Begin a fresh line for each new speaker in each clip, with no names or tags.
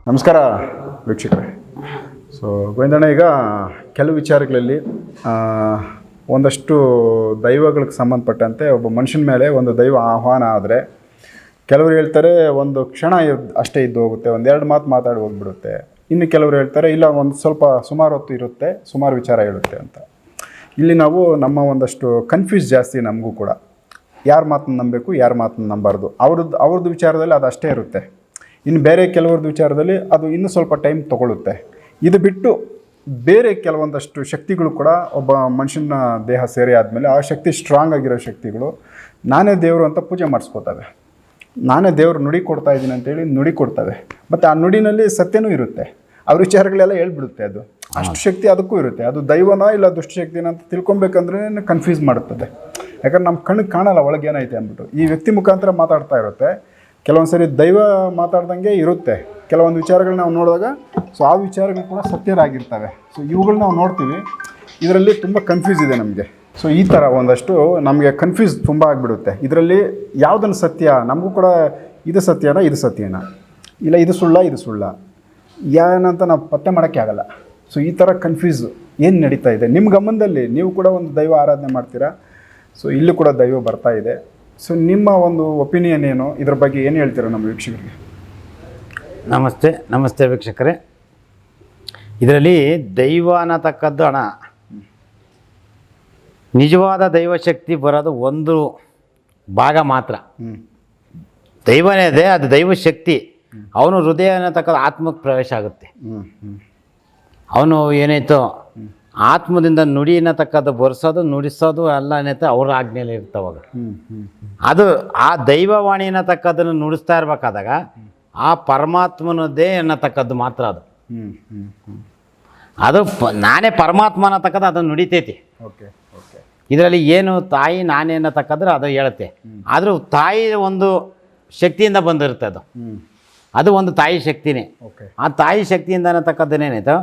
ನಮಸ್ಕಾರ ವೀಕ್ಷಕರೇ. ಗೋವಿಂದಣ್ಣ, ಈಗ ಕೆಲವು ವಿಚಾರಗಳಲ್ಲಿ ಒಂದಷ್ಟು ದೈವಗಳಿಗೆ ಸಂಬಂಧಪಟ್ಟಂತೆ ಒಬ್ಬ ಮನುಷ್ಯನ ಮೇಲೆ ಒಂದು ದೈವ ಆಹ್ವಾನ ಆದರೆ ಕೆಲವರು ಹೇಳ್ತಾರೆ ಒಂದು ಕ್ಷಣ ಅಷ್ಟೇ ಇದ್ದು ಹೋಗುತ್ತೆ, ಒಂದೆರಡು ಮಾತು ಮಾತಾಡಿ ಹೋಗ್ಬಿಡುತ್ತೆ. ಇನ್ನು ಕೆಲವರು ಹೇಳ್ತಾರೆ ಇಲ್ಲ, ಒಂದು ಸ್ವಲ್ಪ ಸುಮಾರು ಹೊತ್ತು ಇರುತ್ತೆ, ಸುಮಾರು ವಿಚಾರ ಹೇಳುತ್ತೆ ಅಂತ. ಇಲ್ಲಿ ನಾವು ನಮ್ಮ ಒಂದಷ್ಟು ಕನ್ಫ್ಯೂಸ್ ಜಾಸ್ತಿ ನಮಗೂ ಕೂಡ. ಯಾರ ಮಾತನ್ನು ನಂಬಬೇಕು, ಯಾರ ಮಾತನ್ನು ನಂಬಾರ್ದು, ಅವ್ರದ್ದು ವಿಚಾರದಲ್ಲಿ ಅದು ಅಷ್ಟೇ ಇರುತ್ತೆ. ಇನ್ನು ಬೇರೆ ಕೆಲವ್ರದ್ದು ವಿಚಾರದಲ್ಲಿ ಅದು ಇನ್ನೂ ಸ್ವಲ್ಪ ಟೈಮ್ ತೊಗೊಳುತ್ತೆ. ಇದು ಬಿಟ್ಟು ಬೇರೆ ಕೆಲವೊಂದಷ್ಟು ಶಕ್ತಿಗಳು ಕೂಡ ಒಬ್ಬ ಮನುಷ್ಯನ ದೇಹ ಸೇರಿ ಆದಮೇಲೆ ಆ ಶಕ್ತಿ ಸ್ಟ್ರಾಂಗ್ ಆಗಿರೋ ಶಕ್ತಿಗಳು ನಾನೇ ದೇವರು ಅಂತ ಪೂಜೆ ಮಾಡಿಸ್ಕೋತವೆ. ನಾನೇ ದೇವರು ನುಡಿ ಕೊಡ್ತಾ ಇದ್ದೀನಿ ಅಂತೇಳಿ ನುಡಿ ಕೊಡ್ತವೆ. ಮತ್ತು ಆ ನುಡಿನಲ್ಲಿ ಸತ್ಯನೂ ಇರುತ್ತೆ. ಅವ್ರ ವಿಚಾರಗಳೆಲ್ಲ ಹೇಳ್ಬಿಡುತ್ತೆ. ಅದು ಅಷ್ಟು ಶಕ್ತಿ ಅದಕ್ಕೂ ಇರುತ್ತೆ. ಅದು ದೈವನ ಇಲ್ಲ ದುಷ್ಟಶಕ್ತಿನ ಅಂತ ತಿಳ್ಕೊಬೇಕಂದ್ರೆ ಕನ್ಫ್ಯೂಸ್ ಮಾಡುತ್ತದೆ. ಯಾಕಂದ್ರೆ ನಮ್ಮ ಕಣ್ಣಿಗೆ ಕಾಣಲ್ಲ ಒಳಗೆ ಏನೈತೆ ಅಂದ್ಬಿಟ್ಟು. ಈ ವ್ಯಕ್ತಿ ಮುಖಾಂತರ ಮಾತಾಡ್ತಾ ಇರುತ್ತೆ. ಕೆಲವೊಂದು ಸರಿ ದೈವ ಮಾತಾಡ್ದಂಗೆ ಇರುತ್ತೆ. ಕೆಲವೊಂದು ವಿಚಾರಗಳು ನಾವು ನೋಡಿದಾಗ ಆ ವಿಚಾರಗಳು ಕೂಡ ಸತ್ಯರಾಗಿರ್ತವೆ. ಇವುಗಳು ನಾವು ನೋಡ್ತೀವಿ. ಇದರಲ್ಲಿ ತುಂಬ ಕನ್ಫ್ಯೂಸ್ ಇದೆ ನಮಗೆ. ಈ ಥರ ಒಂದಷ್ಟು ನಮಗೆ ಕನ್ಫ್ಯೂಸ್ ತುಂಬ ಆಗಿಬಿಡುತ್ತೆ. ಇದರಲ್ಲಿ ಯಾವುದನ್ನು ಸತ್ಯ, ನಮಗೂ ಕೂಡ ಇದು ಸತ್ಯನಾ ಇದು ಸತ್ಯನಾ, ಇಲ್ಲ ಇದು ಸುಳ್ಳ ಏನಂತ ನಾವು ಪತ್ತೆ ಮಾಡೋಕ್ಕೆ ಆಗಲ್ಲ. ಈ ಥರ ಕನ್ಫ್ಯೂಸ್ ಏನು ನಡೀತಾ ಇದೆ ನಿಮ್ಮ ಗಮನದಲ್ಲಿ? ನೀವು ಕೂಡ ಒಂದು ದೈವ ಆರಾಧನೆ ಮಾಡ್ತೀರಾ. ಇಲ್ಲೂ ಕೂಡ ದೈವ ಬರ್ತಾ ಇದೆ. ನಿಮ್ಮ ಒಂದು ಒಪಿನಿಯನ್ ಏನು, ಇದ್ರ ಬಗ್ಗೆ ಏನು ಹೇಳ್ತೀರಾ ನಮ್ಮ ವೀಕ್ಷಕರಿಗೆ?
ನಮಸ್ತೆ ವೀಕ್ಷಕರೇ. ಇದರಲ್ಲಿ ದೈವ ಅನ್ನತಕ್ಕದ್ದು ಅಣ್ಣ, ನಿಜವಾದ ದೈವಶಕ್ತಿ ಬರೋದು ಒಂದು ಭಾಗ ಮಾತ್ರ. ದೈವನೇ ಇದೆ, ಅದು ದೈವಶಕ್ತಿ. ಅವನು ಹೃದಯ ಅನ್ನತಕ್ಕದ್ದು ಆತ್ಮಕ್ಕೆ ಪ್ರವೇಶ ಆಗುತ್ತೆ. ಅವನು ಏನಾಯ್ತು ಆತ್ಮದಿಂದ ನುಡಿ ಅನ್ನತಕ್ಕದ್ದು ಬರ್ಸೋದು ನುಡಿಸೋದು ಎಲ್ಲ ಏನೈತೆ ಅವ್ರ ಆಜ್ಞೆಯಲ್ಲಿ ಇರ್ತಾವಾಗ. ಅದು ಆ ದೈವವಾಣಿ ಅನ್ನತಕ್ಕದ್ದನ್ನು ನುಡಿಸ್ತಾ ಇರ್ಬೇಕಾದಾಗ ಆ ಪರಮಾತ್ಮನದ್ದೇ ಅನ್ನತಕ್ಕದ್ದು ಮಾತ್ರ ಅದು. ಅದು ನಾನೇ ಪರಮಾತ್ಮ ಅನ್ನತಕ್ಕದ್ದು ಅದನ್ನು ನುಡಿತೈತಿ. ಇದರಲ್ಲಿ ಏನು ತಾಯಿ ನಾನೇ ಅನ್ನತಕ್ಕದ್ರೆ ಅದು ಹೇಳುತ್ತೆ. ಆದರೂ ತಾಯಿ ಒಂದು ಶಕ್ತಿಯಿಂದ ಬಂದಿರುತ್ತೆ. ಅದು ಒಂದು ತಾಯಿ ಶಕ್ತಿನೇ. ಆ ತಾಯಿ ಶಕ್ತಿಯಿಂದ ಅನ್ನತಕ್ಕದ್ದನ್ನೇನಾಯ್ತು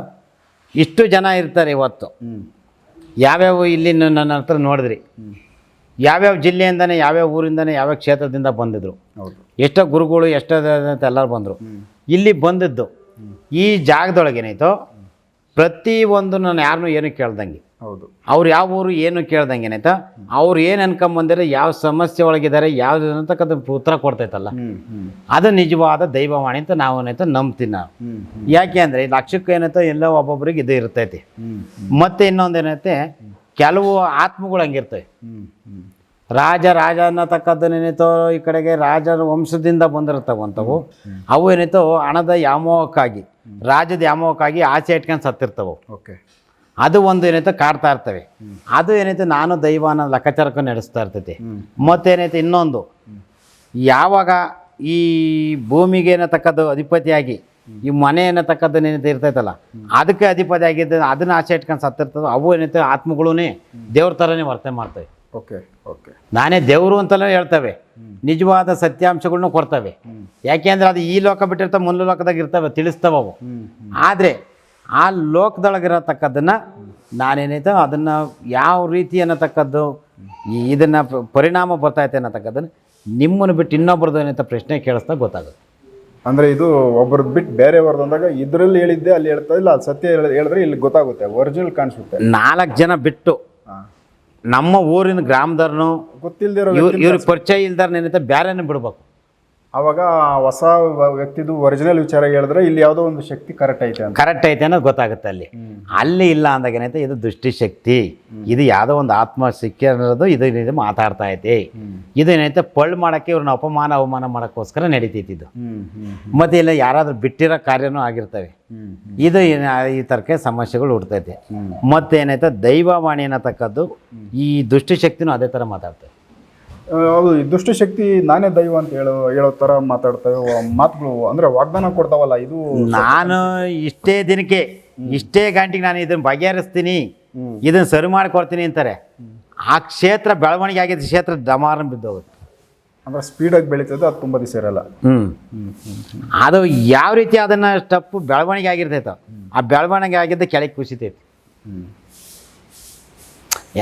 ಇಷ್ಟು ಜನ ಇರ್ತಾರೆ ಇವತ್ತು. ಯಾವ್ಯಾವ ಇಲ್ಲಿ ನನ್ನ ಹತ್ರ ನೋಡಿದ್ರಿ, ಯಾವ್ಯಾವ ಜಿಲ್ಲೆಯಿಂದನೇ, ಯಾವ್ಯಾವ ಊರಿಂದನೇ, ಯಾವ್ಯಾವ ಕ್ಷೇತ್ರದಿಂದ ಬಂದಿದ್ರು. ಎಷ್ಟೋ ಗುರುಗಳು ಎಷ್ಟೋ ಎಲ್ಲರೂ ಬಂದರು. ಇಲ್ಲಿ ಬಂದಿದ್ದು ಈ ಜಾಗದೊಳಗೇನಾಯ್ತು ಪ್ರತಿಯೊಂದು ನಾನು ಯಾರನ್ನೂ ಏನು ಕೇಳ್ದಂಗೆ, ಅವ್ರು ಯಾವ ಊರು ಏನು ಕೇಳ್ದಂಗೆ ಏನಾಯ್ತು, ಅವ್ರು ಏನು ಅನ್ಕೊಂಬಂದಿರೋ ಯಾವ ಸಮಸ್ಯೆ ಒಳಗಿದ್ದಾರೆ ಯಾವ್ದು ಅಂತಕ್ಕಂಥ ಉತ್ತರ ಕೊಡ್ತೈತಲ್ಲ, ಅದು ನಿಜವಾದ ದೈವವಾಣಿ ಅಂತ ನಾವು ಏನಾಯ್ತು ನಂಬ್ತೀನಿ ನಾವು. ಯಾಕೆ ಅಂದರೆ ಲಕ್ಷಕ್ಕೆ ಏನಾಯ್ತು ಎಲ್ಲೋ ಒಬ್ಬೊಬ್ರಿಗೆ ಇದು ಇರ್ತೈತಿ. ಮತ್ತೆ ಇನ್ನೊಂದು ಏನೈತೆ, ಕೆಲವು ಆತ್ಮಗಳು ಹಂಗಿರ್ತವೆ. ರಾಜ ಅನ್ನತಕ್ಕದ್ದನ್ನೇನೈತೋ ಈ ಕಡೆಗೆ ರಾಜರ ವಂಶದಿಂದ ಬಂದಿರ್ತವಂಥವು. ಅವು ಏನಾಯ್ತು ಹಣದ ವ್ಯಾಮೋಹಕ್ಕಾಗಿ, ರಾಜ್ಯದ ವ್ಯಾಮೋಹಕ್ಕಾಗಿ ಆಸೆ ಇಟ್ಕೊಂಡು ಸತ್ತಿರ್ತವು. ಅದು ಒಂದು ಏನೈತೆ ಕಾಡ್ತಾ ಇರ್ತವೆ. ಅದು ಏನೈತೆ ನಾನು ದೈವ ಅನ್ನೋ ಲೆಕ್ಕಾಚಾರಕ್ಕೆ ನಡೆಸ್ತಾ ಇರ್ತೈತಿ. ಮತ್ತೇನೈತೆ ಇನ್ನೊಂದು, ಯಾವಾಗ ಈ ಭೂಮಿಗೆ ಏನತಕ್ಕದ್ದು ಅಧಿಪತಿಯಾಗಿ ಈ ಮನೆ ಅನ್ನತಕ್ಕದ್ದನ್ನ ಏನೈತೆ ಇರ್ತೈತಲ್ಲ ಅದಕ್ಕೆ ಅಧಿಪತಿ ಆಗಿದ್ದ ಅದನ್ನ ಆಸೆ ಇಟ್ಕೊಂಡು ಸತ್ತಿರ್ತದೆ. ಅವು ಏನೈತೆ ಆತ್ಮಗಳೂ ದೇವ್ರ ಥರನೇ ವರ್ತನೆ ಮಾಡ್ತವೆ. ನಾನೇ ದೇವರು ಅಂತಲೇ ಹೇಳ್ತವೆ. ನಿಜವಾದ ಸತ್ಯಾಂಶಗಳನ್ನೂ ಕೊಡ್ತವೆ. ಯಾಕೆ ಅಂದರೆ ಅದು ಈ ಲೋಕ ಬಿಟ್ಟಿರ್ತವೆ, ಮುಂದೆ ಲೋಕದಾಗ ಇರ್ತವೆ, ತಿಳಿಸ್ತವೆ ಅವು. ಆದರೆ ಆ ಲೋಕದೊಳಗಿರತಕ್ಕದ್ದನ್ನು ನಾನೇನೈತೆ ಅದನ್ನು ಯಾವ ರೀತಿ ಅನ್ನತಕ್ಕದ್ದು ಇದನ್ನು ಪರಿಣಾಮ ಬರ್ತೈತೆ ಅನ್ನತಕ್ಕದ್ದನ್ನು ನಿಮ್ಮನ್ನು ಬಿಟ್ಟು ಇನ್ನೊಬ್ರದ್ದು ಏನೈತೆ ಪ್ರಶ್ನೆ ಕೇಳಿಸ್ದಾಗ ಗೊತ್ತಾಗುತ್ತೆ.
ಅಂದರೆ ಇದು ಒಬ್ಬರದ್ದು ಬಿಟ್ಟು ಬೇರೆಯವ್ರದ್ದು ಅಂದಾಗ ಇದರಲ್ಲಿ ಹೇಳಿದ್ದೆ ಅಲ್ಲಿ ಹೇಳ್ತಾ ಇಲ್ಲ, ಅದು ಸತ್ಯ ಹೇಳಿದ್ರೆ ಇಲ್ಲಿ ಗೊತ್ತಾಗುತ್ತೆ, ಒರಿಜಿನಲ್ ಕಾಣಿಸುತ್ತೆ.
4 ಜನ ಬಿಟ್ಟು ನಮ್ಮ ಊರಿನ ಗ್ರಾಮದವ್ರನ್ನು
ಗೊತ್ತಿಲ್ಲದಿರೋ
ಇವ್ರಿಗೆ ಪರಿಚಯ ಇಲ್ದಾರ ಏನೈತೆ ಬೇರೆನೇ ಬಿಡ್ಬೇಕು.
ಆವಾಗ ಹೊಸ ವ್ಯಕ್ತಿದು ಒರಿಜಿನಲ್ ವಿಚಾರ ಹೇಳಿದ್ರೆ ಇಲ್ಲಿ ಯಾವುದೋ ಒಂದು ಶಕ್ತಿ ಕರೆಕ್ಟ್ ಐತೆ
ಅನ್ನೋದು ಗೊತ್ತಾಗುತ್ತೆ. ಅಲ್ಲಿ ಇಲ್ಲ ಅಂದಾಗ ಏನೈತೆ ಇದು ದುಷ್ಟಿಶಕ್ತಿ, ಇದು ಯಾವುದೋ ಒಂದು ಆತ್ಮ ಸಿಕ್ಕಿರೋದು ಇದು ಮಾತಾಡ್ತಾ ಐತಿ. ಇದು ಏನೈತೆ ಪಳ್ಳು ಮಾಡೋಕ್ಕೆ ಇವ್ರನ್ನ ಅವಮಾನ ಮಾಡೋಕ್ಕೋಸ್ಕರ ನಡೀತೈತಿದ್ದು. ಮತ್ತೆ ಇಲ್ಲ ಯಾರಾದ್ರೂ ಬಿಟ್ಟಿರೋ ಕಾರ್ಯನೂ ಆಗಿರ್ತವೆ. ಇದು ಈ ಥರಕ್ಕೆ ಸಮಸ್ಯೆಗಳು ಹುಡ್ತೈತೆ. ಮತ್ತೇನೈತೆ ದೈವವಾಣಿ ಅನ್ನತಕ್ಕದ್ದು ಈ ದುಷ್ಟಶಕ್ತಿನೂ ಅದೇ ಥರ ಮಾತಾಡ್ತವೆ.
ಅದು ದುಷ್ಟಶಕ್ತಿ ನಾನೇ ದೈವ ಅಂತ ಹೇಳೋ ಥರ ಮಾತಾಡ್ತವೆ ಮಾತುಗಳು. ಅಂದರೆ ವಾಗ್ದಾನ ಕೊಡ್ತಾವಲ್ಲ, ಇದು
ನಾನು ಇಷ್ಟೇ ದಿನಕ್ಕೆ ಇಷ್ಟೇ ಗಂಟೆಗೆ ನಾನು ಇದನ್ನು ಬಗೆಹರಿಸ್ತೀನಿ, ಇದನ್ನು ಸರಿ ಮಾಡಿಕೊಡ್ತೀನಿ ಅಂತಾರೆ. ಆ ಕ್ಷೇತ್ರ ಬೆಳವಣಿಗೆ ಆಗಿದ್ದ ಕ್ಷೇತ್ರ ಡಮಾರಂ ಬಿದ್ದೋಗುತ್ತೆ.
ಅಂದರೆ ಸ್ಪೀಡಾಗಿ ಬೆಳೀತದೆ, ಅದು ತುಂಬ ದಿವಸ ಇರಲ್ಲ.
ಅದು ಯಾವ ರೀತಿ ಅದನ್ನು ಸ್ಟೆಪ್ ಬೆಳವಣಿಗೆ ಆಗಿರ್ತೈತೋ ಆ ಬೆಳವಣಿಗೆ ಆಗಿದ್ದ ಕೆಳಗೆ ಕುಸಿತೈತಿ.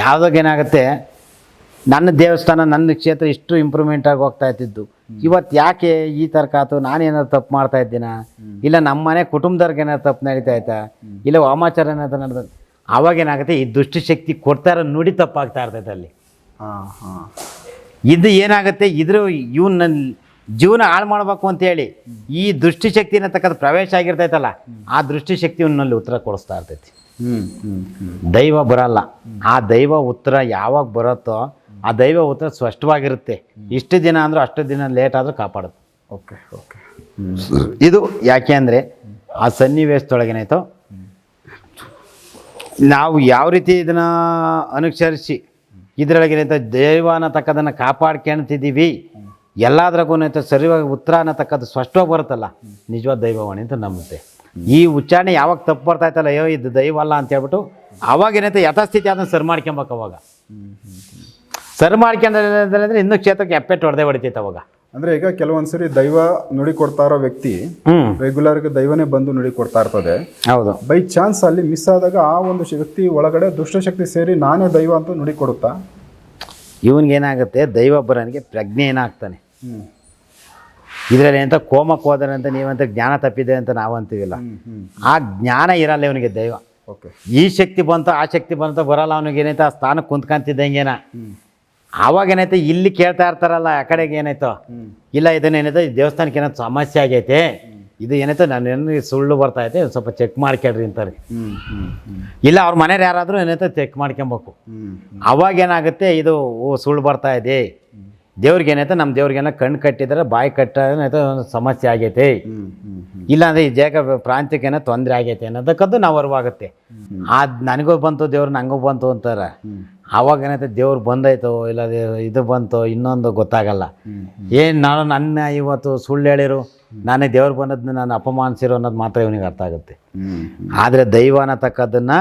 ಯಾವುದಾಗ ಏನಾಗುತ್ತೆ ನನ್ನ ದೇವಸ್ಥಾನ ನನ್ನ ಕ್ಷೇತ್ರ ಇಷ್ಟು ಇಂಪ್ರೂವ್ಮೆಂಟ್ ಆಗಿ ಹೋಗ್ತಾ ಇದ್ದಿದ್ದು ಇವತ್ತು ಯಾಕೆ ಈ ಥರ ಕಾತು ನಾನೇನಾದ್ರು ತಪ್ಪು ಮಾಡ್ತಾ ಇದ್ದೀನ, ಇಲ್ಲ ನಮ್ಮ ಮನೆ ಕುಟುಂಬದವ್ರಿಗೆ ಏನಾದ್ರು ತಪ್ಪು ನಡೀತಾ ಆಯ್ತಾ, ಇಲ್ಲ ವಾಮಾಚಾರ ಏನಾದ್ರು ನಡೆದ, ಅವಾಗೇನಾಗುತ್ತೆ ಈ ದುಷ್ಟಶಕ್ತಿ ಕೊಡ್ತಾ ಇರೋ ನುಡಿ ತಪ್ಪಾಗ್ತಾ ಇರ್ತೈತೆ ಅಲ್ಲಿ.
ಹಾಂ ಹಾಂ
ಇದು ಏನಾಗುತ್ತೆ, ಇದ್ರ ಇವನ್ನ ಜೀವನ ಹಾಳು ಮಾಡ್ಬೇಕು ಅಂತೇಳಿ ಈ ದೃಷ್ಟಿಶಕ್ತಿ ಅನ್ನತಕ್ಕಂಥ ಪ್ರವೇಶ ಆಗಿರ್ತೈತಲ್ಲ, ಆ ದೃಷ್ಟಿಶಕ್ತಿ ಇವನಲ್ಲಿ ಉತ್ತರ ಕೊಡಿಸ್ತಾ ಇರ್ತೈತಿ. ದೈವ ಬರಲ್ಲ. ಆ ದೈವ ಉತ್ತರ ಯಾವಾಗ ಬರುತ್ತೋ ಆ ದೈವ ಉತ್ತರ ಸ್ಪಷ್ಟವಾಗಿರುತ್ತೆ. ಇಷ್ಟು ದಿನ ಅಂದರೂ ಅಷ್ಟು ದಿನ ಲೇಟ್ ಆದರೂ ಕಾಪಾಡುತ್ತೆ.
Okay okay.
ಇದು ಯಾಕೆ ಅಂದರೆ ಆ ಸನ್ನಿವೇಶದೊಳಗೇನಾಯ್ತೋ ನಾವು ಯಾವ ರೀತಿ ಇದನ್ನು ಅನುಸರಿಸಿ ಇದರೊಳಗೇನಾಯ್ತು ದೈವ ಅನ್ನತಕ್ಕದನ್ನು ಕಾಪಾಡ್ಕೊಳ್ತಿದ್ದೀವಿ, ಎಲ್ಲದ್ರಾಗೂ ಸರಿಯಾಗಿ ಉತ್ತರ ಅನ್ನತಕ್ಕದ್ದು ಸ್ಪಷ್ಟವಾಗಿ ಬರುತ್ತಲ್ಲ, ನಿಜವಾದ ದೈವವಾಣಿ ಅಂತ ನಂಬುತ್ತೆ. ಈ ಉಚ್ಚಾರಣೆ ಯಾವಾಗ ತಪ್ಪು ಬರ್ತಾಯ್ತಲ್ಲ, ಅಯ್ಯೋ ಇದು ದೈವ ಅಲ್ಲ ಅಂತ ಹೇಳ್ಬಿಟ್ಟು ಅವಾಗೇನೈತೆ ಯಥಾಸ್ಥಿತಿ ಅದನ್ನು ಸರಿ ಮಾಡ್ಕೊಬೇಕು. ಅವಾಗ ಸರಿ ಮಾಡ್ಕೊಂಡ್ರೆ ಇನ್ನೂ ಕ್ಷೇತ್ರಕ್ಕೆ ಎಪ್ಪೆಟ್ಟು ಹೊಡೆತೈತೆ ಅವಾಗ.
ಅಂದರೆ ಈಗ ಕೆಲವೊಂದ್ಸರಿ ದೈವ ನುಡಿ ಕೊಡ್ತಾ ಇರೋ ವ್ಯಕ್ತಿ ರೆಗ್ಯುಲರ್ಗೆ ದೈವನೇ ಬಂದು ನುಡಿ ಕೊಡ್ತಾ ಇರ್ತದೆ.
ಹೌದು.
ಬೈ ಚಾನ್ಸ್ ಅಲ್ಲಿ ಮಿಸ್ ಆದಾಗ ಆ ಒಂದು ವ್ಯಕ್ತಿ ಒಳಗಡೆ ದುಷ್ಟಶಕ್ತಿ ಸೇರಿ ನಾನೇ ದೈವ ಅಂತ ನುಡಿ ಕೊಡುತ್ತಾ?
ಇವನಿಗೇನಾಗುತ್ತೆ, ದೈವೊಬ್ಬರನಿಗೆ ಪ್ರಜ್ಞೆ ಏನಾಗ್ತಾನೆ. ಇದರಲ್ಲಿ ಎಂತ ಕೋಮಕ್ಕೆ ಹೋದರೆ ಅಂತ ನೀವಂತ ಜ್ಞಾನ ತಪ್ಪಿದೆ ಅಂತ ನಾವು ಅಂತೀವಿಲ್ಲ, ಆ ಜ್ಞಾನ ಇರಲ್ಲ ಇವನಿಗೆ. ದೈವ
ಓಕೆ
ಈ ಶಕ್ತಿ ಬಂತು ಆ ಶಕ್ತಿ ಬಂತು ಬರಲ್ಲ, ಅವನಿಗೆ ಏನೈತೆ ಆ ಸ್ಥಾನಕ್ಕೆ ಕುಂತ್ಕೊಂತಿದ್ದಂಗೇನ. ಆವಾಗ ಏನೈತೆ ಇಲ್ಲಿ ಕೇಳ್ತಾ ಇರ್ತಾರಲ್ಲ ಆ ಕಡೆಗೆ ಏನಾಯ್ತು, ಇಲ್ಲ ಇದನ್ನೇನೈತೆ ದೇವಸ್ಥಾನಕ್ಕೆ ಏನೋ ಸಮಸ್ಯೆ ಆಗೈತೆ, ಇದು ಏನೈತೆ ನಾನು ಸುಳ್ಳು ಬರ್ತಾ ಐತೆ ಸ್ವಲ್ಪ ಚೆಕ್ ಮಾಡ್ಕೊಳ್ರಿ ಅಂತಾರೆ. ಇಲ್ಲ ಅವ್ರ ಮನೆಯವ್ರು ಯಾರಾದರೂ ಏನೈತೆ ಚೆಕ್ ಮಾಡ್ಕೊಬೇಕು. ಅವಾಗೇನಾಗುತ್ತೆ, ಇದು ಸುಳ್ಳು ಬರ್ತಾ ಇದೆ, ದೇವ್ರಿಗೆ ಏನೈತೆ ನಮ್ಮ ದೇವ್ರಿಗೇನೋ ಕಣ್ಣು ಕಟ್ಟಿದ್ರೆ ಬಾಯಿ ಕಟ್ಟ ಒಂದು ಸಮಸ್ಯೆ ಆಗೈತೆ, ಇಲ್ಲಾಂದರೆ ಈ ಜಾಗ ಪ್ರಾಂತ್ಯಕ್ಕೆ ಏನೋ ತೊಂದರೆ ಆಗೈತೆ ಅನ್ನೋದಕ್ಕದ್ದು ನಾವು ಅರಿವಾಗುತ್ತೆ. ನನಗೂ ಬಂತು ದೇವ್ರು ನಂಗೂ ಬಂತು ಅಂತಾರೆ. ಆವಾಗ ಏನೈತೆ ದೇವ್ರು ಬಂದೈತೋ ಇಲ್ಲ ಇದು ಬಂತು ಇನ್ನೊಂದು ಗೊತ್ತಾಗಲ್ಲ. ಏನು ನಾನು ನನ್ನ ಇವತ್ತು ಸುಳ್ಳು ಹೇಳಿರು, ನಾನೇ ದೇವ್ರು ಬಂದದನ್ನ ನಾನು ಅಪಮಾನಿಸಿರೋ ಅನ್ನೋದು ಮಾತ್ರ ಇವನಿಗೆ ಅರ್ಥ ಆಗುತ್ತೆ. ಆದರೆ ದೈವ ಅನ್ನತಕ್ಕದ್ದನ್ನು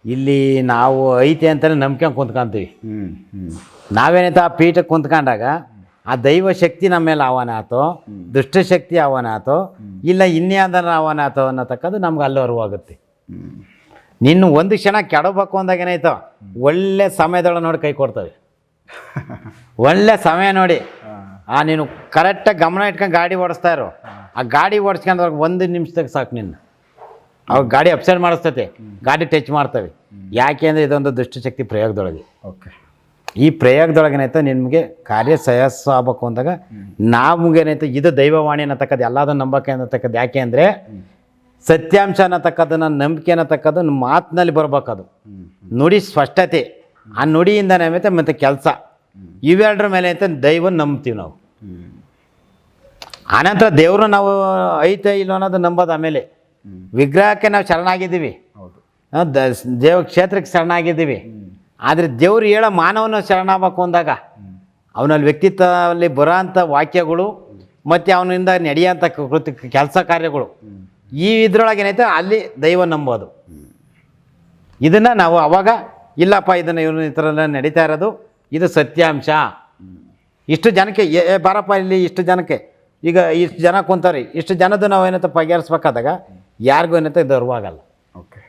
ಇಲ್ಲಿ ನಾವು ಐತೆ ಅಂತಲೇ ನಂಬ್ಕೊಂಡು ಕುಂತ್ಕೊಂತೀವಿ. ನಾವೇನೈತೆ ಆ ಪೀಠಕ್ಕೆ ಕುಂತ್ಕೊಂಡಾಗ ಆ ದೈವ ಶಕ್ತಿ ನಮ್ಮ ಮೇಲೆ ಆಹ್ವಾನ ಆಯ್ತೋ, ದುಷ್ಟಶಕ್ತಿ ಆಹ್ವಾನ ಆಯ್ತೋ, ಇಲ್ಲ ಇನ್ಯಾವುದರ ಆಹ್ವಾನ ಆಯ್ತೋ ಅನ್ನತಕ್ಕದ್ದು ನಮ್ಗೆ ಅಲ್ಲವರೆವಾಗುತ್ತೆ. ನಿನ್ನ ಒಂದು ಕ್ಷಣ ಕೆಡಬೇಕು ಅಂದಾಗ ಏನಾಯ್ತೋ ಒಳ್ಳೆ ಸಮಯದೊಳಗೆ ನೋಡಿ ಕೈ ಕೊಡ್ತವೆ. ಒಳ್ಳೆ ಸಮಯ ನೋಡಿ ನೀನು ಕರೆಕ್ಟಾಗಿ ಗಮನ ಇಟ್ಕೊಂಡು ಗಾಡಿ ಓಡಿಸ್ತಾ ಇರೋ, ಆ ಗಾಡಿ ಓಡಿಸ್ಕೊಂಡವ್ರಿಗೆ 1 ನಿಮಿಷದಾಗ ಸಾಕು ನಿನ್ನ ಅವಾಗ ಗಾಡಿ ಅಪ್ಸೈಡ್ ಮಾಡಿಸ್ತೈತೆ, ಗಾಡಿ ಟಚ್ ಮಾಡ್ತವೆ. ಯಾಕೆ ಅಂದರೆ ಇದೊಂದು ದುಷ್ಟಶಕ್ತಿ ಪ್ರಯೋಗದೊಳಗೆ.
ಓಕೆ
ಈ ಪ್ರಯೋಗದೊಳಗೇನಾಯ್ತು ನಿಮಗೆ ಕಾರ್ಯ ಸಹಸ್ಸ ಆಗ್ಬೇಕು ಅಂದಾಗ ನಮಗೇನಾಯ್ತು ಇದು ದೈವವಾಣಿ ಅನ್ನತಕ್ಕದ್ದು ಎಲ್ಲದನ್ನು ನಂಬಕ್ಕೆ ಅನ್ನತಕ್ಕದ್ದು. ಯಾಕೆ ಅಂದರೆ ಸತ್ಯಾಂಶ ಅನ್ನತಕ್ಕದನ್ನು ನಂಬಿಕೆ ಅನ್ನತಕ್ಕದ್ದು ಮಾತಿನಲ್ಲಿ ಬರ್ಬೇಕದು, ನುಡಿ ಸ್ಪಷ್ಟತೆ, ಆ ನುಡಿಯಿಂದ ಏನಾಯ್ತು ಮತ್ತು ಕೆಲಸ, ಇವೆರಡರ ಮೇಲೆ ಐತೆ ದೈವ ನಂಬ್ತೀವಿ ನಾವು. ಆನಂತರ ದೇವರು ನಾವು ಐತೆ ಇಲ್ಲ ಅನ್ನೋದು ನಂಬೋದು. ಆಮೇಲೆ ವಿಗ್ರಹಕ್ಕೆ ನಾವು ಶರಣಾಗಿದ್ದೀವಿ, ದೇವ ಕ್ಷೇತ್ರಕ್ಕೆ ಶರಣಾಗಿದ್ದೀವಿ. ಆದರೆ ದೇವ್ರು ಹೇಳೋ ಮಾನವನ ಶರಣಾಗಬೇಕು ಅಂದಾಗ ಅವನಲ್ಲಿ ವ್ಯಕ್ತಿತ್ವದಲ್ಲಿ ಬರೋ ಅಂಥ ವಾಕ್ಯಗಳು ಮತ್ತು ಅವನಿಂದ ನಡೆಯೋಂಥ ಕೆಲಸ ಕಾರ್ಯಗಳು ಈ ಇದ್ರೊಳಗೆ ಏನೈತೆ ಅಲ್ಲಿ ದೈವ ನಂಬೋದು. ಇದನ್ನು ನಾವು ಅವಾಗ ಇಲ್ಲಪ್ಪ ಇದನ್ನು ಇವನು ಈ ಥರ ನಡೀತಾ ಇರೋದು ಇದು ಸತ್ಯಾಂಶ. ಇಷ್ಟು ಜನಕ್ಕೆ ಬಾರಪ್ಪ ಇಲ್ಲಿ ಇಷ್ಟು ಜನಕ್ಕೆ ಈಗ ಇಷ್ಟು ಜನ ಕುಂತಾರೆ, ಇಷ್ಟು ಜನದ್ದು ನಾವು ಏನಂತ ಬಗೆಹರಿಸ್ಬೇಕಾದಾಗ ಯಾರಿಗೂ ಏನಂತ ಇದು ಅರಿವಾಗಲ್ಲ.
ಓಕೆ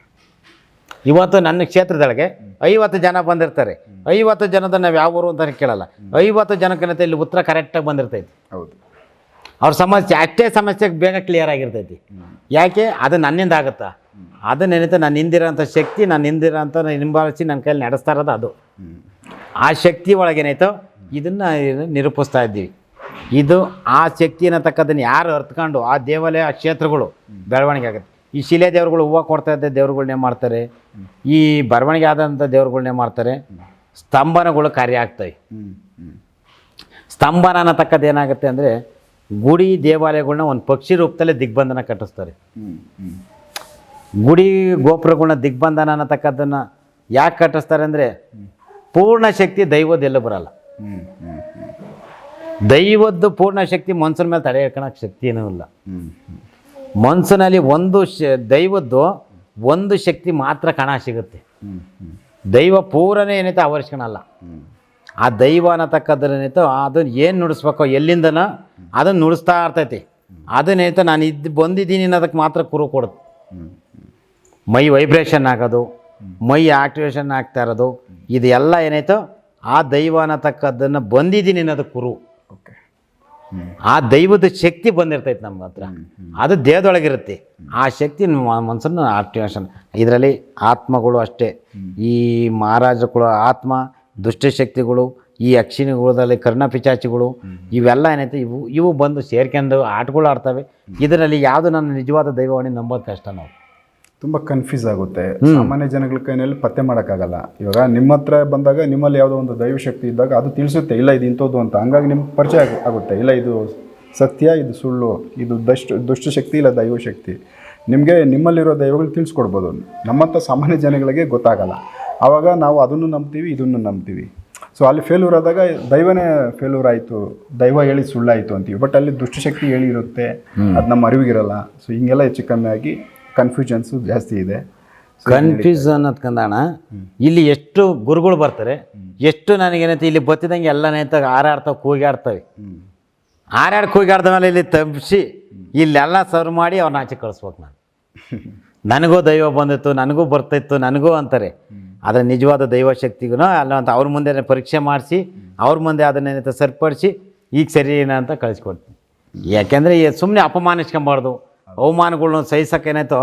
ಇವತ್ತು ನನ್ನ ಕ್ಷೇತ್ರದೊಳಗೆ 50 ಜನ ಬಂದಿರ್ತಾರೆ, 50 ಜನದ ನಾವು ಯಾವ ಊರು ಅಂತ ಕೇಳಲ್ಲ, 50 ಜನಕ್ಕೇನೈತೆ ಇಲ್ಲಿ ಉತ್ತರ ಕರೆಕ್ಟಾಗಿ ಬಂದಿರ್ತೈತಿ.
ಹೌದು,
ಅವ್ರ ಸಮಸ್ಯೆ ಅಷ್ಟೇ ಸಮಸ್ಯೆಗೆ ಬೇಗ ಕ್ಲಿಯರ್ ಆಗಿರ್ತೈತಿ. ಯಾಕೆ ಅದು ನನ್ನಿಂದ ಆಗುತ್ತಾ, ಅದನ್ನೇನೈತೆ ನಾನು ಹಿಂದಿರೋಂಥ ಶಕ್ತಿ, ನಾನು ಹಿಂದಿರೋಂಥ ಹಿಂಬಾಲಿಸಿ ನನ್ನ ಕೈಯಲ್ಲಿ ನಡೆಸ್ತಾ ಇರೋದು ಅದು. ಆ ಶಕ್ತಿ ಒಳಗೇನಾಯ್ತೋ ಇದನ್ನು ನಿರೂಪಿಸ್ತಾ ಇದ್ದೀವಿ. ಇದು ಆ ಶಕ್ತಿ ಅನ್ನತಕ್ಕದನ್ನು ಯಾರು ಅರ್ಥಕೊಂಡು ಆ ದೇವಾಲಯ ಆ ಕ್ಷೇತ್ರಗಳು ಬೆಳವಣಿಗೆ ಆಗುತ್ತೆ. ಈ ಶಿಲೆ ದೇವ್ರುಗಳು ಹೂವು ಕೊಡ್ತಾ ಇದ್ದ ದೇವ್ರುಗಳ್ನೇ ಮಾಡ್ತಾರೆ, ಈ ಬರವಣಿಗೆ ಆದಂಥ ದೇವ್ರುಗಳ್ನೇ ಮಾಡ್ತಾರೆ. ಸ್ತಂಭನಗಳು ಕಾರ್ಯ ಆಗ್ತವೆ. ಸ್ತಂಭನ ಅನ್ನತಕ್ಕದ್ದು ಏನಾಗುತ್ತೆ ಅಂದರೆ ಗುಡಿ ದೇವಾಲಯಗಳನ್ನ ಒಂದು ಪಕ್ಷಿ ರೂಪದಲ್ಲೇ ದಿಗ್ಬಂಧನ ಕಟ್ಟಿಸ್ತಾರೆ. ಗುಡಿ ಗೋಪುರಗಳನ್ನ ದಿಗ್ಬಂಧನ ಅನ್ನತಕ್ಕದ್ದನ್ನು ಯಾಕೆ ಕಟ್ಟಿಸ್ತಾರೆ ಅಂದರೆ ಪೂರ್ಣ ಶಕ್ತಿ ದೈವದ್ದೆಲ್ಲೂ ಬರಲ್ಲ. ದೈವದ್ದು ಪೂರ್ಣ ಶಕ್ತಿ ಮನ್ಸನ ಮೇಲೆ ತಡೆ ಹಿಡ್ಕೊಳಕ್ಕೆ ಶಕ್ತಿ ಏನೂ ಇಲ್ಲ. ಮನ್ಸಿನಲ್ಲಿ ದೈವದ್ದು ಒಂದು ಶಕ್ತಿ ಮಾತ್ರ ಕಣ ಸಿಗುತ್ತೆ. ದೈವ ಪೂರನೇ ಏನೈತೆ ಆವರಿಸ್ಕೊಳಲ್ಲ. ಆ ದೈವ ಅನ್ನತಕ್ಕದ್ದನ್ನೇನೈತೋ ಅದನ್ನು ಏನು ನುಡಿಸ್ಬೇಕೋ ಎಲ್ಲಿಂದನೋ ಅದನ್ನು ನುಡಿಸ್ತಾ ಇರ್ತೈತಿ. ಅದನ್ನೇನೈತೋ ನಾನು ಬಂದಿದ್ದೀನಿ ಅನ್ನೋದಕ್ಕೆ ಮಾತ್ರ ಕುರು ಕೊಡುತ್ತೆ. ಮೈ ವೈಬ್ರೇಷನ್ ಆಗೋದು, ಮೈ ಆಕ್ಟಿವೇಶನ್ ಆಗ್ತಾ ಇರೋದು, ಇದು ಎಲ್ಲ ಏನಾಯ್ತೋ ಆ ದೈವ ಅನ್ನತಕ್ಕದ್ದನ್ನು ಬಂದಿದ್ದೀನಿ ಅನ್ನೋದು ಕುರು.
ಓಕೆ.
ಆ ದೈವದ ಶಕ್ತಿ ಬಂದಿರ್ತೈತೆ ನಮ್ಮ ಹತ್ರ, ಅದು ದೇಹದೊಳಗಿರುತ್ತೆ. ಆ ಶಕ್ತಿ ಮನಸ್ಸನ್ನು ಆಕ್ಟಿವೇಶನ್. ಇದರಲ್ಲಿ ಆತ್ಮಗಳು ಅಷ್ಟೇ, ಈ ಮಹಾರಾಜರುಗಳ ಆತ್ಮ, ದುಷ್ಟಶಕ್ತಿಗಳು, ಈ ಅಕ್ಷಿಣಿಗಳಲ್ಲಿ ಕರ್ಣಪಿಚಾಚಿಗಳು, ಇವೆಲ್ಲ ಏನೈತೆ ಇವು ಬಂದು ಸೇರ್ಕೊಂಡು ಆಟಗಳು ಆಡ್ತವೆ. ಇದರಲ್ಲಿ ಯಾವುದು ನನ್ನ ನಿಜವಾದ ದೈವವಾಣಿ ನಂಬೋದು ಕಷ್ಟ. ನಾವು
ತುಂಬ ಕನ್ಫ್ಯೂಸ್ ಆಗುತ್ತೆ. ಸಾಮಾನ್ಯ ಜನಗಳ ಕೈಯಲ್ಲಿ ಪತ್ತೆ ಮಾಡೋಕ್ಕಾಗಲ್ಲ. ಇವಾಗ ನಿಮ್ಮ ಹತ್ರ ಬಂದಾಗ ನಿಮ್ಮಲ್ಲಿ ಯಾವುದೋ ಒಂದು ದೈವಶಕ್ತಿ ಇದ್ದಾಗ ಅದು ತಿಳಿಸುತ್ತೆ, ಇಲ್ಲ ಇದು ಇಂಥದ್ದು ಅಂತ. ಹಂಗಾಗಿ ನಿಮ್ಗೆ ಪರಿಚಯ ಆಗುತ್ತೆ, ಇಲ್ಲ ಇದು ಸತ್ಯ, ಇದು ಸುಳ್ಳು, ಇದು ದುಷ್ಟಶಕ್ತಿ ಇಲ್ಲ ದೈವಶಕ್ತಿ. ನಿಮಗೆ ನಿಮ್ಮಲ್ಲಿರೋ ದೈವಗಳು ತಿಳಿಸ್ಕೊಡ್ಬೋದು. ನಮ್ಮಂಥ ಸಾಮಾನ್ಯ ಜನಗಳಿಗೆ ಗೊತ್ತಾಗಲ್ಲ. ಆವಾಗ ನಾವು ಅದನ್ನು ನಂಬ್ತೀವಿ, ಇದನ್ನು ನಂಬ್ತೀವಿ. ಸೊ ಅಲ್ಲಿ ಫೇಲ್ಯೂರ್ ಆದಾಗ ದೈವನೇ ಫೇಲ್ಯೂರ್ ಆಯಿತು, ದೈವ ಹೇಳಿ ಸುಳ್ಳಾಯಿತು ಅಂತೀವಿ. ಬಟ್ ಅಲ್ಲಿ ದುಷ್ಟಶಕ್ತಿ ಹೇಳಿರುತ್ತೆ, ಅದು ನಮ್ಮ ಅರಿವಿಗಿರಲ್ಲ. ಸೊ ಹಿಂಗೆಲ್ಲ ಹೆಚ್ಚು ಕಮ್ಮಿ ಆಗಿ ಕನ್ಫ್ಯೂಷನ್ಸು ಜಾಸ್ತಿ ಇದೆ.
ಕನ್ಫ್ಯೂಷನ್ ಅನ್ಕಂದಣ. ಇಲ್ಲಿ ಎಷ್ಟು ಗುರುಗಳು ಬರ್ತಾರೆ, ಎಷ್ಟು ನನಗೇನೈತೆ ಇಲ್ಲಿ ಬತ್ತಿದಂಗೆ ಎಲ್ಲ ನೈತಾಗ ಹಾರಾಡ್ತಾವೆ, ಕೂಗಾಡ್ತವೆ. ಕೂಗಾಡ್ದ ಮೇಲೆ ಇಲ್ಲಿ ತಪ್ಪಿಸಿ ಇಲ್ಲೆಲ್ಲ ಸರ್ವ್ ಮಾಡಿ ಅವ್ರನ್ನ ಆಚೆ ಕಳಿಸ್ಬೇಕು. ನನಗೂ ದೈವ ಬಂದಿತ್ತು, ನನಗೂ ಬರ್ತಾಯಿತ್ತು, ನನಗೂ ಅಂತಾರೆ. ಆದರೆ ನಿಜವಾದ ದೈವಶಕ್ತಿಗೂ ಅಲ್ಲ ಅಂತ ಅವ್ರ ಮುಂದೆ ಪರೀಕ್ಷೆ ಮಾಡಿಸಿ ಅವ್ರ ಮುಂದೆ ಅದನ್ನೇನೈತೆ ಸರಿಪಡಿಸಿ ಈಗ ಸರಿ ಏನಂತ ಕಳಿಸ್ಕೊಡ್ತೀನಿ. ಯಾಕೆಂದರೆ ಸುಮ್ಮನೆ ಅಪಮಾನಿಸ್ಕೊಂಬಾರ್ದು. ಅವಮಾನಗಳ್ನ ಸಹಿಸೋಕ್ಕೇನಾಯ್ತೋ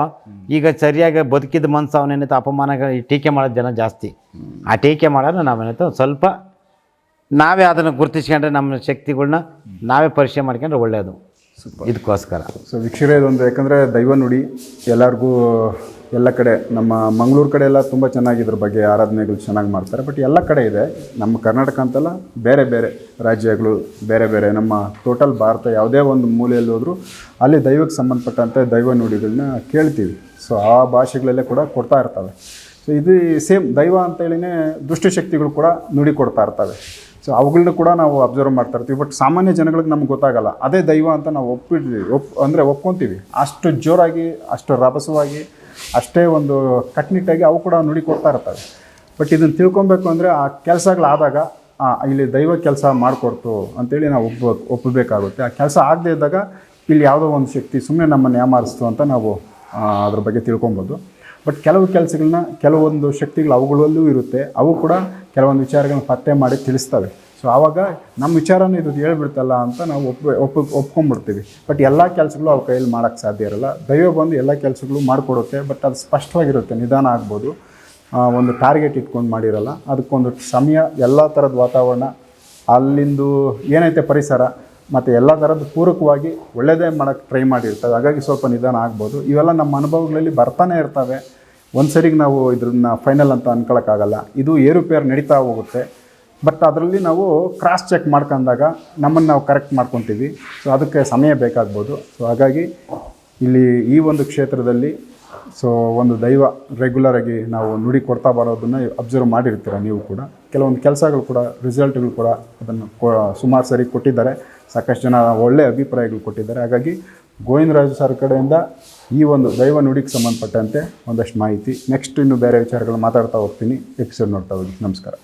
ಈಗ ಸರಿಯಾಗಿ ಬದುಕಿದ ಮನಸ್ಸು ಅವನೇನೈತೆ ಅಪಮಾನಗಳು ಟೀಕೆ ಮಾಡೋದು ಜನ ಜಾಸ್ತಿ. ಆ ಟೀಕೆ ಮಾಡೋದು ನಾವೇನಾಯ್ತು ಸ್ವಲ್ಪ ನಾವೇ ಅದನ್ನು ಗುರುತಿಸ್ಕೊಂಡ್ರೆ ನಮ್ಮ ಶಕ್ತಿಗಳ್ನ ನಾವೇ ಪರೀಕ್ಷೆ ಮಾಡ್ಕೊಂಡ್ರೆ ಒಳ್ಳೆಯದು. ಇದಕ್ಕೋಸ್ಕರ
ಸೊ ವೀಕ್ಷಕರೇ, ಇದೊಂದು ಯಾಕಂದರೆ ದೈವ ನುಡಿ ಎಲ್ಲರಿಗೂ ಎಲ್ಲ ಕಡೆ, ನಮ್ಮ ಮಂಗಳೂರು ಕಡೆ ಎಲ್ಲ ತುಂಬ ಚೆನ್ನಾಗಿ ಇದ್ರ ಬಗ್ಗೆ ಆರಾಧನೆಗಳು ಚೆನ್ನಾಗಿ ಮಾಡ್ತಾರೆ. ಬಟ್ ಎಲ್ಲ ಕಡೆ ಇದೆ, ನಮ್ಮ ಕರ್ನಾಟಕ ಅಂತಲ್ಲ, ಬೇರೆ ಬೇರೆ ರಾಜ್ಯಗಳು, ಬೇರೆ ಬೇರೆ ನಮ್ಮ ಟೋಟಲ್ ಭಾರತ ಯಾವುದೇ ಒಂದು ಮೂಲೆಯಲ್ಲಿ ಹೋದರೂ ಅಲ್ಲಿ ದೈವಕ್ಕೆ ಸಂಬಂಧಪಟ್ಟಂತೆ ದೈವ ನುಡಿಗಳನ್ನ ಕೇಳ್ತೀವಿ. ಸೊ ಆ ಭಾಷೆಗಳಲ್ಲೇ ಕೂಡ ಕೊಡ್ತಾ ಇರ್ತವೆ. ಸೊ ಇದು ಸೇಮ್ ದೈವ ಅಂತೇಳಿನೇ ದುಷ್ಟಶಕ್ತಿಗಳು ಕೂಡ ನುಡಿ ಕೊಡ್ತಾ ಇರ್ತವೆ. ಸೊ ಅವುಗಳನ್ನ ಕೂಡ ನಾವು ಅಬ್ಸರ್ವ್ ಮಾಡ್ತಾ ಇರ್ತೀವಿ. ಬಟ್ ಸಾಮಾನ್ಯ ಜನಗಳಿಗೆ ನಮ್ಗೆ ಗೊತ್ತಾಗಲ್ಲ, ಅದೇ ದೈವ ಅಂತ ನಾವು ಒಪ್ಕೊತೀವಿ. ಅಷ್ಟು ಜೋರಾಗಿ, ಅಷ್ಟು ರಭಸವಾಗಿ, ಅಷ್ಟೇ ಒಂದು ಕಟ್ನಿಟ್ಟಾಗಿ ಅವು ಕೂಡ ನುಡಿ ಕೊಡ್ತಾ ಇರ್ತವೆ. ಬಟ್ ಇದನ್ನು ತಿಳ್ಕೊಬೇಕು ಅಂದರೆ ಆ ಕೆಲಸಗಳಾದಾಗ ಇಲ್ಲಿ ದೈವ ಕೆಲಸ ಮಾಡಿಕೊಡ್ತು ಅಂತೇಳಿ ನಾವು ಒಪ್ಪಬೇಕಾಗುತ್ತೆ. ಆ ಕೆಲಸ ಆಗದೇ ಇದ್ದಾಗ ಇಲ್ಲಿ ಯಾವುದೋ ಒಂದು ಶಕ್ತಿ ಸುಮ್ಮನೆ ನಮ್ಮನ್ನು ಯಾಮಾರಿಸ್ತು ಅಂತ ನಾವು ಅದ್ರ ಬಗ್ಗೆ ತಿಳ್ಕೊಬೋದು. ಬಟ್ ಕೆಲವು ಕೆಲಸಗಳನ್ನ, ಕೆಲವೊಂದು ಶಕ್ತಿಗಳು ಅವುಗಳಲ್ಲೂ ಇರುತ್ತೆ, ಅವು ಕೂಡ ಕೆಲವೊಂದು ವಿಚಾರಗಳನ್ನ ಪತ್ತೆ ಮಾಡಿ ತಿಳಿಸ್ತವೆ. ಸೊ ಆವಾಗ ನಮ್ಮ ವಿಚಾರನೂ ಇದು ಹೇಳ್ಬಿಡ್ತಲ್ಲ ಅಂತ ನಾವು ಒಪ್ಕೊಂಡ್ಬಿಡ್ತೀವಿ. ಬಟ್ ಎಲ್ಲ ಕೆಲಸಗಳು ಅವ್ರ ಕೈಯಲ್ಲಿ ಮಾಡೋಕ್ಕೆ ಸಾಧ್ಯ ಇರಲ್ಲ. ದೈವ ಬಂದು ಎಲ್ಲ ಕೆಲಸಗಳು ಮಾಡಿಕೊಡುತ್ತೆ. ಬಟ್ ಅದು ಸ್ಪಷ್ಟವಾಗಿರುತ್ತೆ, ನಿಧಾನ ಆಗ್ಬೋದು, ಒಂದು ಟಾರ್ಗೆಟ್ ಇಟ್ಕೊಂಡು ಮಾಡಿರಲ್ಲ. ಅದಕ್ಕೊಂದು ಸಮಯ, ಎಲ್ಲ ಥರದ ವಾತಾವರಣ, ಅಲ್ಲಿಂದು ಏನೈತೆ ಪರಿಸರ ಮತ್ತು ಎಲ್ಲ ಥರದ್ದು ಪೂರಕವಾಗಿ ಒಳ್ಳೆಯದೇ ಮಾಡೋಕ್ಕೆ ಟ್ರೈ ಮಾಡಿರ್ತವೆ. ಹಾಗಾಗಿ ಸ್ವಲ್ಪ ನಿಧಾನ ಆಗ್ಬೋದು. ಇವೆಲ್ಲ ನಮ್ಮ ಅನುಭವಗಳಲ್ಲಿ ಬರ್ತಾನೆ ಇರ್ತವೆ. ಒಂದು ಸರಿಗೆ ನಾವು ಇದನ್ನ ಫೈನಲ್ ಅಂತ ಅಂದ್ಕೊಳ್ಳೋಕ್ಕಾಗಲ್ಲ. ಇದು ಏರುಪೇರು ನಡೀತಾ ಹೋಗುತ್ತೆ. ಬಟ್ ಅದರಲ್ಲಿ ನಾವು ಕ್ರಾಸ್ ಚೆಕ್ ಮಾಡ್ಕೊಂಡಾಗ ನಮ್ಮನ್ನು ನಾವು ಕರೆಕ್ಟ್ ಮಾಡ್ಕೊತೀವಿ. ಸೊ ಅದಕ್ಕೆ ಸಮಯ ಬೇಕಾಗ್ಬೋದು. ಸೊ ಹಾಗಾಗಿ ಇಲ್ಲಿ ಈ ಒಂದು ಕ್ಷೇತ್ರದಲ್ಲಿ ಸೊ ಒಂದು ದೈವ ರೆಗ್ಯುಲರಾಗಿ ನಾವು ನುಡಿ ಕೊಡ್ತಾ ಬರೋದನ್ನು ಅಬ್ಸರ್ವ್ ಮಾಡಿರ್ತೀರ ನೀವು ಕೂಡ. ಕೆಲವೊಂದು ಕೆಲಸಗಳು ಕೂಡ, ರಿಸಲ್ಟ್ಗಳು ಕೂಡ ಅದನ್ನು ಸುಮಾರು ಸರಿ ಕೊಟ್ಟಿದ್ದಾರೆ. ಸಾಕಷ್ಟು ಜನ ಒಳ್ಳೆಯ ಅಭಿಪ್ರಾಯಗಳು ಕೊಟ್ಟಿದ್ದಾರೆ. ಹಾಗಾಗಿ ಗೋವಿಂದರಾಜು ಸರ್ ಕಡೆಯಿಂದ ಈ ಒಂದು ದೈವ ನುಡಿಗೆ ಸಂಬಂಧಪಟ್ಟಂತೆ ಒಂದಷ್ಟು ಮಾಹಿತಿ. ನೆಕ್ಸ್ಟ್ ಇನ್ನು ಬೇರೆ ವಿಚಾರಗಳು ಮಾತಾಡ್ತಾ ಹೋಗ್ತೀನಿ. ಎಪಿಸೋಡ್ ನೋಡ್ತಾ ಹೋಗಿ. ನಮಸ್ಕಾರ.